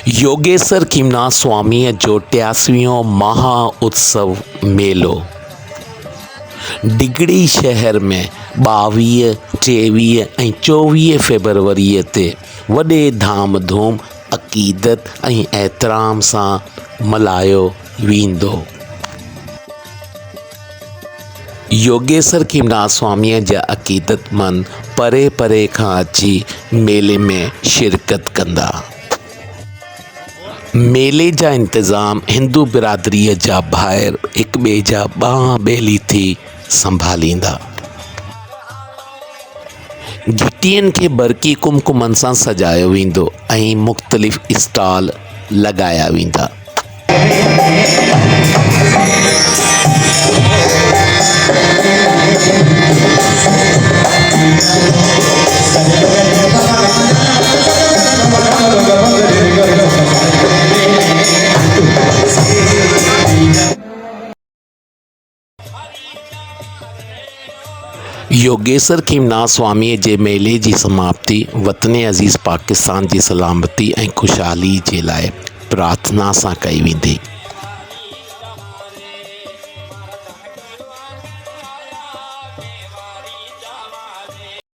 योगेश्वर खीमनाथ स्वामीअ जो 83यों महा उत्सव मेलो डिगड़ी शहर में 22, 23 ऐं 24 फेबरवरीअ ते वॾे धाम धूम अक़ीदत ऐं एहतराम सां मल्हायो वेंदो। योगेश्वर खीमनाथ स्वामीअ जा अक़ीदतमंद परे परे खां अची मेले में शिरकत कंदा। मेले जा इंतज़ाम हिंदू बिरादरीअ जा भाइर हिक ॿिए जा ॿांह ॿेली थी संभालींदा। घिटियुनि खे बरक़ी कुमकुमनि सां सजायो वेंदो ऐं मुख़्तलिफ़ स्टॉल लॻाया वेंदा। योगेश्वर खीमनाथ स्वामीअ जे मेले जी समाप्ति वतन अज़ीज़ पाकिस्तान जी सलामती ऐं ख़ुशहाली जे लाइ प्रार्थना सां कई वेंदी।